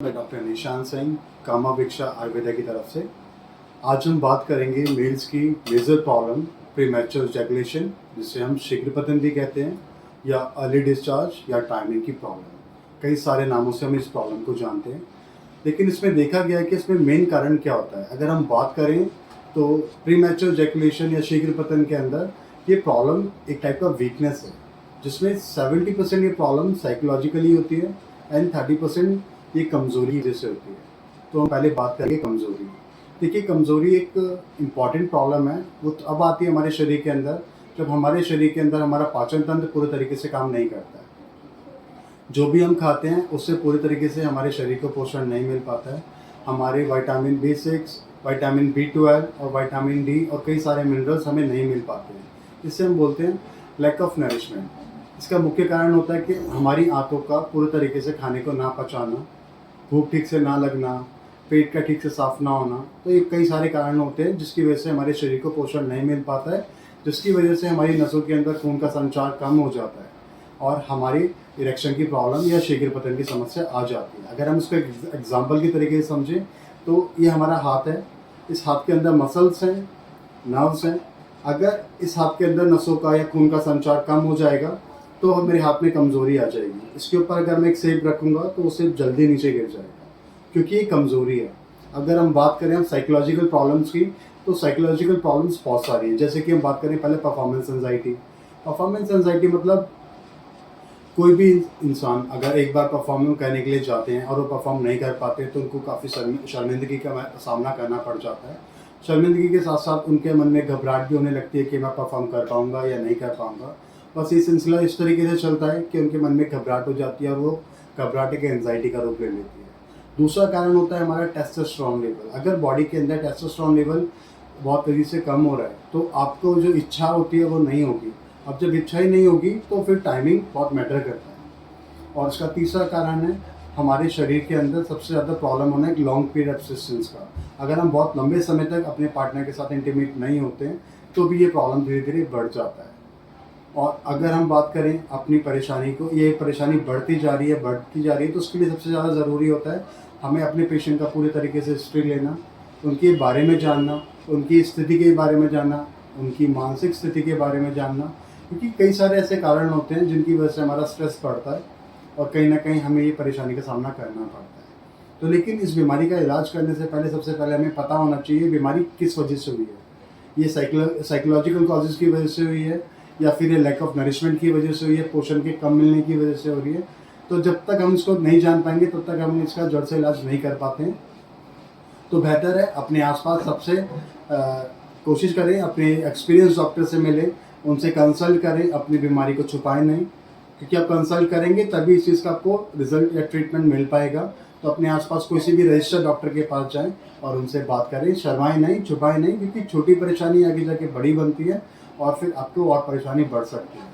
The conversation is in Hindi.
मैं डॉक्टर निशान सिंह कामाभिक्षा आयुर्वेदा की तरफ से। आज हम बात करेंगे मेल्स की मेजर प्रॉब्लम प्रीमैच्योर इजैकुलेशन, जिसे हम शीघ्र पतन भी कहते हैं, या अर्ली डिस्चार्ज या टाइमिंग की प्रॉब्लम। कई सारे नामों से हम इस प्रॉब्लम को जानते हैं, लेकिन इसमें देखा गया है कि इसमें मेन कारण क्या होता है। अगर हम बात करें तो प्रीमैच्योर इजैकुलेशन या शीघ्र पतन के अंदर ये प्रॉब्लम एक टाइप का वीकनेस है, जिसमें 70% ये प्रॉब्लम साइकोलॉजिकली होती है एंड 30% ये कमज़ोरी जैसे होती है। तो हम पहले बात करेंगे कमज़ोरी। देखिए, कमज़ोरी एक इम्पॉर्टेंट प्रॉब्लम है। वो तब आती है हमारे शरीर के अंदर जब हमारे शरीर के अंदर हमारा पाचन तंत्र पूरे तरीके से काम नहीं करता है। जो भी हम खाते हैं उससे पूरे तरीके से हमारे शरीर को पोषण नहीं मिल पाता है। हमारे विटामिन B6, विटामिन B12 और विटामिन D और कई सारे मिनरल्स हमें नहीं मिल पाते हैं। इससे हम बोलते हैं लैक ऑफ नरिशमेंट। इसका मुख्य कारण होता है कि हमारी आंतों का पूरे तरीके से खाने को ना पचाना, भूख ठीक से ना लगना, पेट का ठीक से साफ ना होना। तो ये कई सारे कारण होते हैं जिसकी वजह से हमारे शरीर को पोषण नहीं मिल पाता है, जिसकी वजह से हमारी नसों के अंदर खून का संचार कम हो जाता है और हमारी इरेक्शन की प्रॉब्लम या शीघ्र पतन की समस्या आ जाती है। अगर हम इसको एग्जाम्पल के तरीके से समझें तो ये हमारा हाथ है। इस हाथ के अंदर मसल्स हैं, नर्व्स हैं। अगर इस हाथ के अंदर नसों का या खून का संचार कम हो जाएगा तो मेरे हाथ में कमज़ोरी आ जाएगी। इसके ऊपर अगर मैं एक सेब रखूँगा तो वो सेब जल्दी नीचे गिर जाएगा, क्योंकि ये कमज़ोरी है। अगर हम बात करें साइकोलॉजिकल प्रॉब्लम्स की, तो साइकोलॉजिकल प्रॉब्लम्स बहुत सारी हैं। जैसे कि हम बात करें पहले परफॉर्मेंस एंजाइटी। परफॉर्मेंस एंजाइटी मतलब कोई भी इंसान अगर एक बार परफॉर्म करने के लिए जाते हैं और वो परफॉर्म नहीं कर पाते तो उनको काफ़ी शर्मिंदगी का सामना करना पड़ जाता है। शर्मिंदगी के साथ साथ उनके मन में घबराहट भी होने लगती है कि मैं परफॉर्म कर पाऊँगा या नहीं कर पाऊँगा। बस ये सिलसिला इस तरीके से चलता है कि उनके मन में घबराहट हो जाती है और वो घबराहट एक एंजाइटी का रूप ले लेती है। दूसरा कारण होता है हमारा टेस्टोस्टेरोन लेवल। अगर बॉडी के अंदर टेस्टोस्टेरोन लेवल बहुत तेज़ी से कम हो रहा है तो आपको जो इच्छा होती है वो नहीं होगी। अब जब इच्छा ही नहीं होगी तो फिर टाइमिंग बहुत मैटर करता है। और इसका तीसरा कारण है हमारे शरीर के अंदर सबसे ज़्यादा प्रॉब्लम होना है लॉन्ग पीरियड एब्सिस्टेंस का। अगर हम बहुत लंबे समय तक अपने पार्टनर के साथ इंटीमेट नहीं होते हैं तो भी ये प्रॉब्लम धीरे धीरे बढ़ जाता है। और अगर हम बात करें अपनी परेशानी को, ये परेशानी बढ़ती जा रही है तो उसके लिए सबसे ज़्यादा ज़रूरी होता है हमें अपने पेशेंट का पूरे तरीके से हिस्ट्री लेना, उनके बारे में जानना, उनकी स्थिति के बारे में जानना, उनकी मानसिक स्थिति के बारे में जानना, क्योंकि कई सारे ऐसे कारण होते हैं जिनकी वजह से हमारा स्ट्रेस बढ़ता है और कहीं ना कहीं हमें ये परेशानी का सामना करना पड़ता है। तो लेकिन इस बीमारी का इलाज करने से पहले सबसे पहले हमें पता होना चाहिए बीमारी किस वजह से हुई है। ये साइकोलॉजिकल कॉजेज़ की वजह से हुई है या फिर ये लैक ऑफ नरिशमेंट की वजह से हुई है, पोषण के कम मिलने की वजह से हो रही है। तो जब तक हम इसको नहीं जान पाएंगे तब तक हम इसका जड़ से इलाज नहीं कर पाते हैं। तो बेहतर है अपने आसपास सबसे कोशिश करें, अपने एक्सपीरियंस डॉक्टर से मिलें, उनसे कंसल्ट करें, अपनी बीमारी को छुपाएं नहीं, क्योंकि आप कंसल्ट करेंगे तभी इस चीज़ का आपको रिजल्ट या ट्रीटमेंट मिल पाएगा। तो अपने आसपास किसी भी रजिस्टर्ड डॉक्टर के पास जाएं और उनसे बात करें, शर्माएं नहीं, छुपाएं नहीं, क्योंकि छोटी परेशानी आगे जाके बड़ी बनती है और फिर आपको और परेशानी बढ़ सकती है।